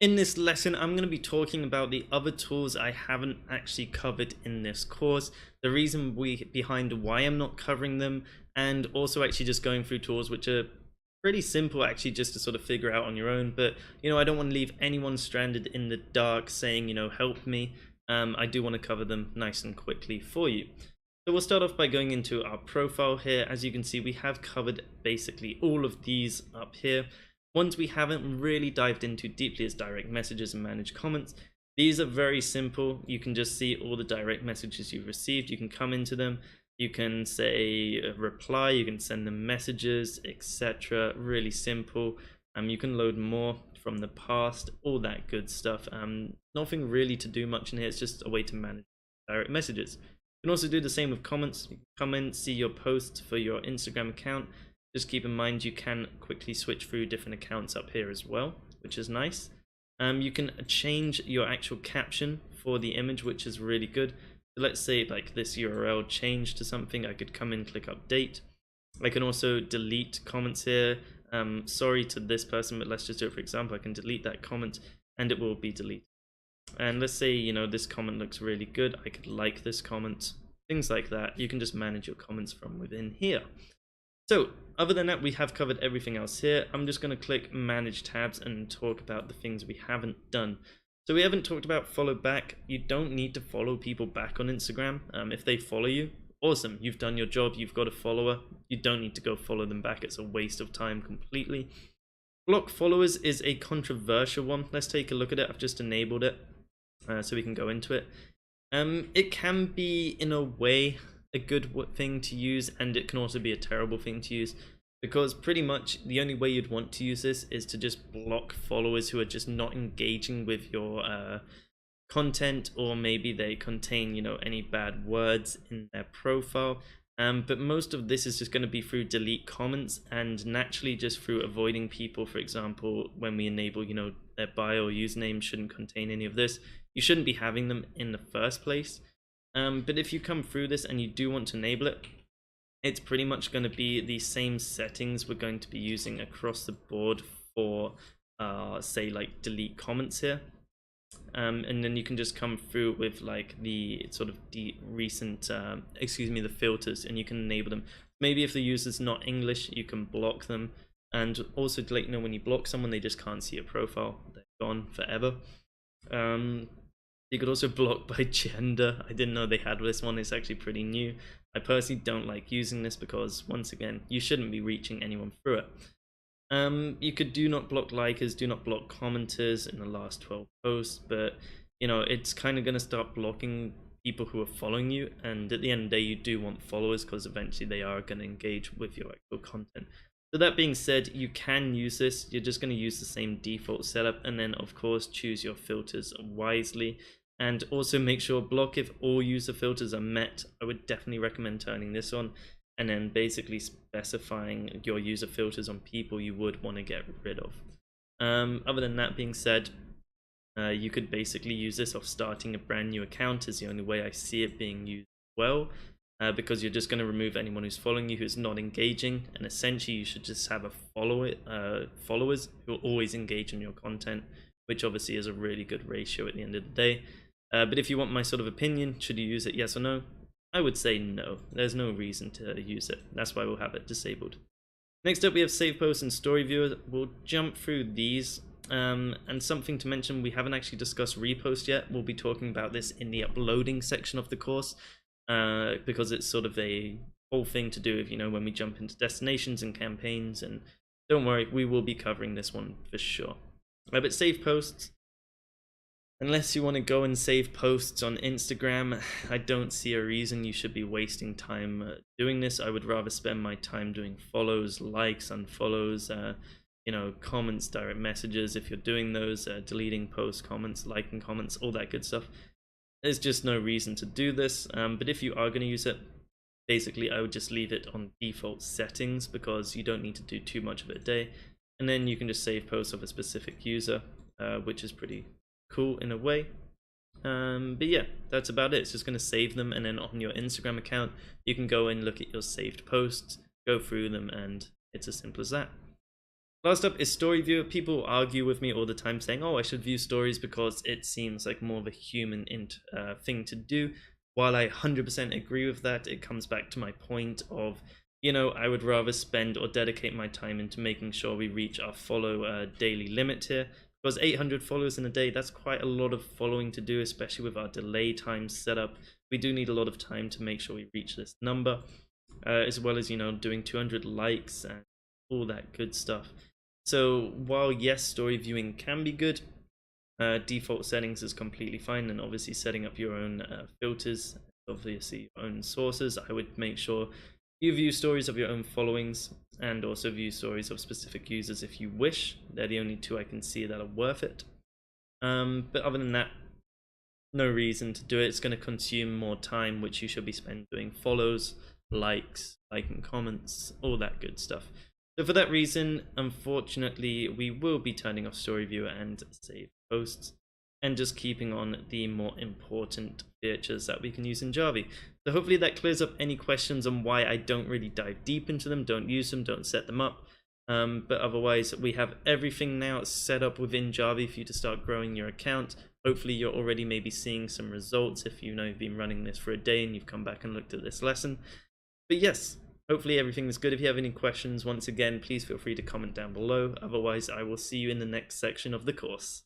In this lesson, I'm going to be talking about the other tools I haven't actually covered in this course, the reason behind why I'm not covering them, and also actually just going through tools which are pretty simple actually just to sort of figure out on your own. But, I don't want to leave anyone stranded in the dark saying, help me. I do want to cover them nice and quickly for you. So we'll start off by going into our profile here. As you can see, we have covered basically all of these up here. Ones we haven't really dived into deeply is direct messages and managed comments. These are very simple. You can just see all the direct messages you've received. You can come into them. You can say a reply. You can send them messages, etc. Really simple. You can load more from the past, all that good stuff. Nothing really to do much in here. It's just a way to manage direct messages. You can also do the same with comments. You can come in, see your posts for your Instagram account. Just keep in mind you can quickly switch through different accounts up here as well, which is nice. You can change your actual caption for the image, which is really good. So let's say like this URL changed to something. I could come in, click update. I can also delete comments here. Sorry to this person, but let's just do it for example. I can delete that comment and it will be deleted. And let's say, this comment looks really good. I could like this comment, things like that. You can just manage your comments from within here. So other than that, we have covered everything else here. I'm just going to click manage tabs and talk about the things we haven't done. So we haven't talked about follow back. You don't need to follow people back on Instagram. If they follow you, awesome, you've done your job, you've got a follower. You don't need to go follow them back. It's a waste of time completely. Block followers is a controversial one. Let's take a look at it. I've just enabled it so we can go into it. It can be, in a way, a good thing to use, and it can also be a terrible thing to use, because pretty much the only way you'd want to use this is to just block followers who are just not engaging with your content, or maybe they contain any bad words in their profile. But most of this is just going to be through delete comments, and naturally just through avoiding people. For example, when we enable their bio or username shouldn't contain any of this, you shouldn't be having them in the first place. But if you come through this and you do want to enable it, it's pretty much going to be the same settings we're going to be using across the board for say like delete comments here. And then you can just come through with like the sort of the filters, and you can enable them. Maybe if the user's not English, you can block them, and also to let you know when you block someone, they just can't see your profile, they're gone forever. You could also block by gender. I didn't know they had this one. It's actually pretty new. I personally don't like using this because, once again, you shouldn't be reaching anyone through it. You could do not block likers, do not block commenters in the last 12 posts, but it's kind of going to start blocking people who are following you, and at the end of the day you do want followers because eventually they are going to engage with your actual content. So that being said, you can use this. You're just going to use the same default setup, and then of course choose your filters wisely, and also make sure block if all user filters are met. I would definitely recommend turning this on, and then basically specifying your user filters on people you would want to get rid of. Other than that being said, you could basically use this off starting a brand new account is the only way I see it being used well, because you're just going to remove anyone who's following you who's not engaging, and essentially you should just have followers who will always engage in your content, which obviously is a really good ratio at the end of the day. But if you want my sort of opinion, should you use it, yes or no? I would say no. There's no reason to use it. That's why we'll have it disabled. Next up, we have Save Posts and Story Viewer. We'll jump through these. And something to mention, we haven't actually discussed repost yet. We'll be talking about this in the uploading section of the course, because it's sort of a whole thing to do with, when we jump into destinations and campaigns. And don't worry, we will be covering this one for sure. But Save Posts, unless you want to go and save posts on Instagram, I don't see a reason you should be wasting time doing this. I would rather spend my time doing follows, likes, unfollows, comments, direct messages if you're doing those, deleting posts, comments, liking comments, all that good stuff. There's just no reason to do this. But if you are going to use it, basically I would just leave it on default settings, because you don't need to do too much of it a day. And then you can just save posts of a specific user, which is pretty cool in a way. But yeah, that's about it. It's just going to save them, and then on your Instagram account you can go and look at your saved posts, go through them, and it's as simple as that. Last up is story viewer. People argue with me all the time saying, oh, I should view stories because it seems like more of a human thing to do. While I 100% agree with that, it comes back to my point of, I would rather spend or dedicate my time into making sure we reach our follow daily limit here. Because 800 followers in a day, that's quite a lot of following to do, especially with our delay time set up. We do need a lot of time to make sure we reach this number, as well as, doing 200 likes and all that good stuff. So while yes, story viewing can be good, default settings is completely fine, and obviously setting up your own filters, obviously your own sources. I would make sure you view stories of your own followings and also view stories of specific users if you wish. They're the only two I can see that are worth it. But other than that, no reason to do it. It's going to consume more time, which you should be spending doing follows, likes, liking comments, all that good stuff. So for that reason, unfortunately, we will be turning off story viewer and save posts, and just keeping on the more important features that we can use in Jarvee. So hopefully that clears up any questions on why I don't really dive deep into them, don't use them, don't set them up. But otherwise, we have everything now set up within Jarvee for you to start growing your account. Hopefully you're already maybe seeing some results if you've been running this for a day and you've come back and looked at this lesson. But yes, hopefully everything is good. If you have any questions, once again, please feel free to comment down below. Otherwise, I will see you in the next section of the course.